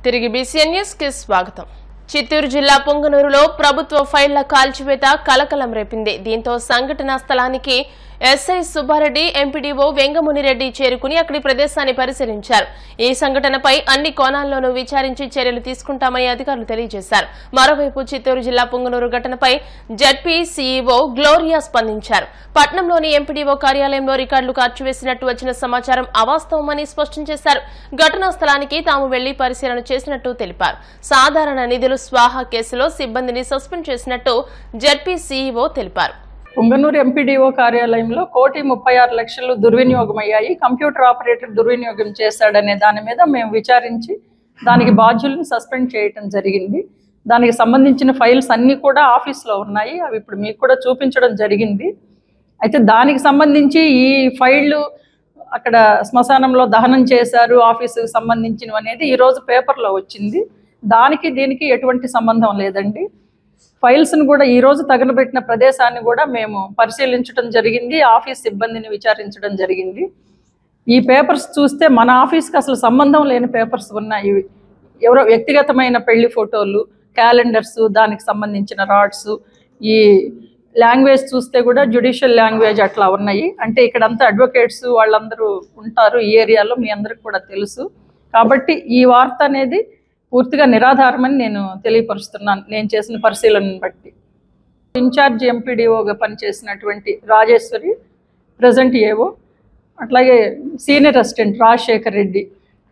తిరిగి BCN news కి స్వాగతం. చిత్తూరు జిల్లా పొంగనూరులో ప్రభుత్వ ఫైళ్ల కాల్చివేత కలకలం రేపింది. దీంతో సంఘటనా స్థలానికి ఎస్ఐ సుబ్బారెడ్డి, ఎంపీడీఓ వెంగమునిరెడ్డి చేరుకుని అక్కడి ప్రదేశాన్ని పరిశీలించారు. ఈ సంఘటనపై అన్ని కోణాల్లోనూ విచారించి చర్యలు తీసుకుంటామని అధికారులు తెలియజేశారు. మరోవైపు చిత్తూరు జిల్లా పొంగనూరు ఘటనపై జడ్పీ సీఈఓ గ్లోరియా స్పందించారు. పట్నంలోని ఎంపీడీఓ కార్యాలయంలో రికార్డులు కార్చివేసినట్టు వచ్చిన సమాచారం అవాస్తవమని స్పష్టం చేశారు. ఘటనా స్థలానికి తాము వెళ్లి పరిశీలన చేసినట్టు తెలిపారు. సాధారణ నిధులు స్వాహా కేసులో సిబ్బందిని సస్పెండ్ చేసినట్టు జడ్పీ సీఈఓ తెలిపారు. పొంగనూరు ఎంపీడీఓ కార్యాలయంలో 1,36,00,000 దుర్వినియోగమయ్యాయి. కంప్యూటర్ ఆపరేటర్ దుర్వినియోగం చేశాడనే దాని మీద మేము విచారించి దానికి బాధ్యులను సస్పెండ్ చేయటం జరిగింది. దానికి సంబంధించిన ఫైల్స్ అన్నీ కూడా ఆఫీస్లో ఉన్నాయి. అవి ఇప్పుడు మీకు కూడా చూపించడం జరిగింది. అయితే దానికి సంబంధించి ఈ ఫైళ్ళు అక్కడ శ్మశానంలో దహనం చేశారు ఆఫీసుకు సంబంధించినవి అనేది ఈరోజు పేపర్లో వచ్చింది. దానికి దీనికి ఎటువంటి సంబంధం లేదండి. ఫైల్స్ను కూడా ఈరోజు తగలబెట్టిన ప్రదేశాన్ని కూడా మేము పరిశీలించడం జరిగింది. ఆఫీస్ సిబ్బందిని విచారించడం జరిగింది. ఈ పేపర్స్ చూస్తే మన ఆఫీస్కి అసలు సంబంధం లేని పేపర్స్ ఉన్నాయి. ఎవరో వ్యక్తిగతమైన పెళ్లి ఫోటోలు, క్యాలెండర్స్, దానికి సంబంధించిన రాడ్స్, ఈ లాంగ్వేజ్ చూస్తే కూడా జ్యుడిషియల్ లాంగ్వేజ్ అట్లా ఉన్నాయి. అంటే ఇక్కడంతా అడ్వకేట్స్ వాళ్ళందరూ ఉంటారు ఈ ఏరియాలో, మీ అందరికి కూడా తెలుసు. కాబట్టి ఈ వార్త అనేది పూర్తిగా నిరాధారమని నేను తెలియపరుస్తున్నాను. నేను చేసిన పరిశీలనను బట్టి ఇన్ఛార్జ్ ఎంపీడీఓగా పనిచేసినటువంటి రాజేశ్వరి, ప్రజెంట్ ఏవో, అట్లాగే సీనియర్ అసిస్టెంట్ రాజశేఖర్ రెడ్డి,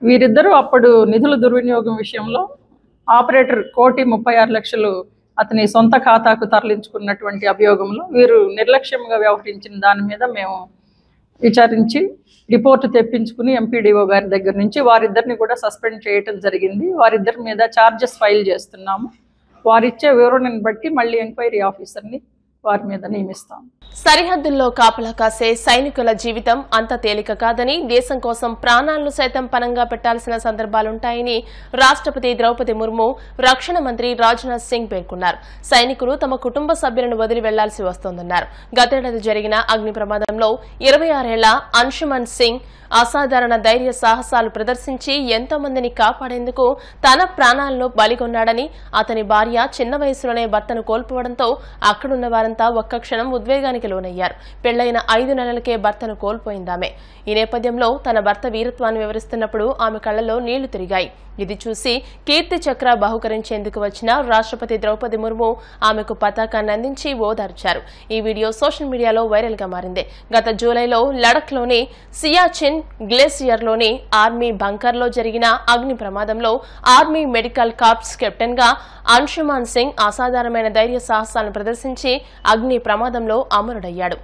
వీరిద్దరూ అప్పుడు నిధుల దుర్వినియోగం విషయంలో ఆపరేటర్ 1,36,00,000 అతని సొంత ఖాతాకు తరలించుకున్నటువంటి అభియోగంలో వీరు నిర్లక్ష్యంగా వ్యవహరించిన దాని మీద మేము విచారించి రిపోర్టు తెప్పించుకుని ఎంపీడీఓ గారి దగ్గర నుంచి వారిద్దరిని కూడా సస్పెండ్ చేయటం జరిగింది. వారిద్దరి మీద ఛార్జెస్ ఫైల్ చేస్తున్నాము. వారిచ్చే వివరణను బట్టి మళ్ళీ ఎంక్వైరీ ఆఫీసర్ని వారి మీద నియమిస్తాం. సరిహద్దుల్లో కాపలా కాసే సైనికుల జీవితం అంత తేలిక కాదని, దేశం కోసం ప్రాణాలను సైతం పణంగా పెట్టాల్సిన సందర్భాలుంటాయని రాష్ట్రపతి ద్రౌపది ముర్ము, రక్షణ మంత్రి రాజ్నాథ్ సింగ్ పేర్కొన్నారు. సైనికులు తమ కుటుంబ సభ్యులను వదిలి వెళ్లాల్సి వస్తోందన్నారు. గతేడాది జరిగిన అగ్ని ప్రమాదంలో 26 ఏళ్ల అంశుమన్ సింగ్ అసాధారణ ధైర్య సాహసాలు ప్రదర్శించి ఎంతో మందిని కాపాడేందుకు తన ప్రాణాలను బలిగొన్నాడని, అతని భార్య చిన్న వయసులోనే భర్తను కోల్పోవడంతో అక్కడున్న వారంతా ఒక్క క్షణం ఉద్వేగానికి లోనయ్యారు. పెళ్లైన 5 నెలలకే భర్తను కోల్పోయిందామె. ఈ నేపథ్యంలో తన భర్త వీరత్వాన్ని వివరిస్తున్నప్పుడు ఆమె కళ్లలో నీళ్లు తిరిగాయి. ఇది చూసి కీర్తి చక్ర బహుకరించేందుకు వచ్చిన రాష్ట్రపతి ద్రౌపది ముర్ము ఆమెకు పతాకాన్ని అందించి ఓదార్చారు. ఈ వీడియో సోషల్ మీడియాలో వైరల్ గా మారింది. గత జూలైలో లడఖ్లోని సియాచిన్ గ్లేసియర్లోని ఆర్మీ బంకర్లో జరిగిన అగ్ని ప్రమాదంలో ఆర్మీ మెడికల్ కార్ప్స్ కెప్టెన్ గా అంశుమాన్ సింగ్ అసాధారణమైన ధైర్య సాహసాలను ప్రదర్శించి అగ్ని ప్రమాదంలో అమరుడయ్యాడు.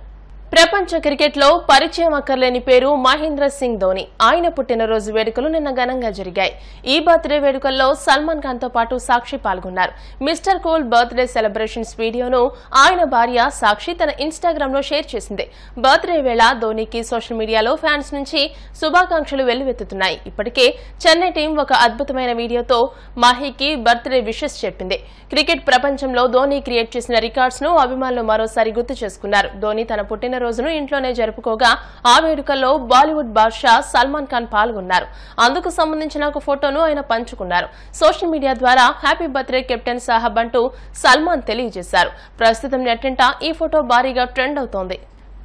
ప్రపంచ క్రికెట్లో పరిచయం అక్కర్లేని పేరు మహేంద్ర సింగ్ ధోని. ఆయన పుట్టినరోజు వేడుకలు నిన్న ఘనంగా జరిగాయి. ఈ బర్త్డే వేడుకల్లో సల్మాన్ ఖాన్ తో పాటు సాక్షి పాల్గొన్నారు. మిస్టర్ కూల్ బర్త్డే సెలబ్రేషన్స్ వీడియోను ఆయన భార్య సాక్షి తన ఇన్స్టాగ్రామ్ లో షేర్ చేసింది. బర్త్డే వేళ ధోనికి సోషల్ మీడియాలో ఫ్యాన్స్ నుంచి శుభాకాంక్షలు వెల్లువెత్తుతున్నాయి. ఇప్పటికే చెన్నై టీం ఒక అద్భుతమైన వీడియోతో మహీకి బర్త్డే విషెస్ చెప్పింది. క్రికెట్ ప్రపంచంలో ధోని క్రియేట్ చేసిన రికార్డ్స్ ను అభిమానులు మరోసారి గుర్తు చేసుకున్నారు. ధోని తన పుట్టినరోజును ఇంట్లోనే జరుపుకోగా ఆ వేడుకల్లో బాలీవుడ్ బాద్షా సల్మాన్ ఖాన్ పాల్గొన్నారు. అందుకు సంబంధించిన ఒక ఫోటోను ఆయన పంచుకున్నారు. సోషల్ మీడియా ద్వారా హ్యాపీ బర్త్డే కెప్టెన్ సాహబ్ అంటూ సల్మాన్ తెలియజేశారు. ప్రస్తుతం నెట్టింట ఈ ఫోటో భారీగా ట్రెండ్ అవుతోంది.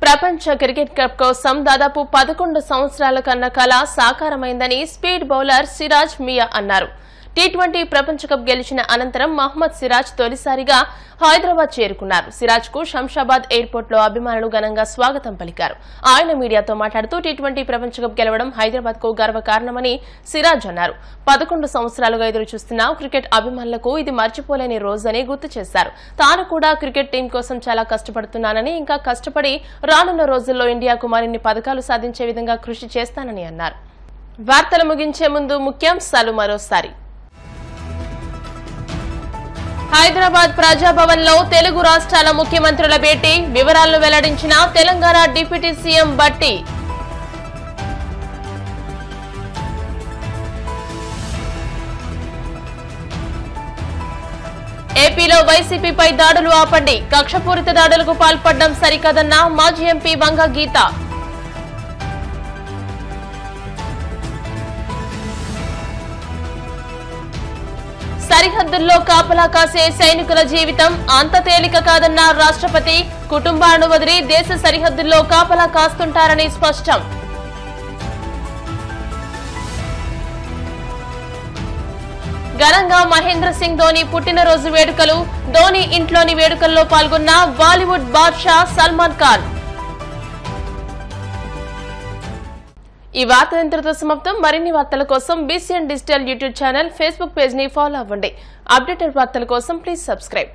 ప్రపంచ క్రికెట్ కప్ కోసం దాదాపు 11 సంవత్సరాల కన్నా కల సాకారమైందని స్పీడ్ బౌలర్ సిరాజ్ మియా అన్నారు. టీ20 ప్రపంచ కప్ గెలిచిన అనంతరం మహ్మద్ సిరాజ్ తొలిసారిగా హైదరాబాద్ చేరుకున్నారు. సిరాజ్ కు శంషాబాద్ ఎయిర్పోర్ట్ లో అభిమానులు ఘనంగా స్వాగతం పలికారు. ఆయన మీడియాతో మాట్లాడుతూ టీ20 ప్రపంచ కప్ గెలవడం హైదరాబాద్ కు గర్వకారణమని సిరాజ్ అన్నారు. 11 సంవత్సరాలుగా ఎదురు చూస్తున్న క్రికెట్ అభిమానులకు ఇది మర్చిపోలేని రోజని గుర్తు చేశారు. తాను కూడా క్రికెట్ టీం కోసం చాలా కష్టపడుతున్నానని, ఇంకా కష్టపడి రానున్న రోజుల్లో ఇండియాకు మరిన్ని పథకాలు సాధించే విధంగా కృషి చేస్తానని అన్నారు. వార్తలు ముగించే ముందు ముఖ్యాంశాలు మరోసారి. హైదరాబాద్ ప్రజాభవన్ లో తెలుగు రాష్ట్రాల ముఖ్యమంత్రుల భేటీ, వివరాలను వెల్లడించిన తెలంగాణ డిప్యూటీ సీఎం భట్టి. ఏపీలో వైసీపీపై దాడులు ఆపండి, కక్షపూరిత దాడులకు పాల్పడడం సరికాదన్న మాజీ ఎంపీ వంగ గీత. సరిహద్దుల్లో కాపలా కాసే సైనికుల జీవితం అంత తేలిక కాదన్న రాష్ట్రపతి. కుటుంబాలను వదిలి దేశ సరిహద్దుల్లో కాపలా కాస్తుంటారని స్పష్టం. ఘనంగా మహేంద్ర సింగ్ ధోని పుట్టినరోజు వేడుకలు. ధోని ఇంట్లోని వేడుకల్లో పాల్గొన్న బాలీవుడ్ బాద్షా సల్మాన్ ఖాన్. ఈ వార్త ఇంతటితో సమాప్తం. మరిన్ని వార్తల కోసం BCN digital YouTube channel, Facebook page ని ఫాలో అవ్వండి. అప్డేటెడ్ వార్తల కోసం ప్లీజ్ సబ్స్క్రైబ్.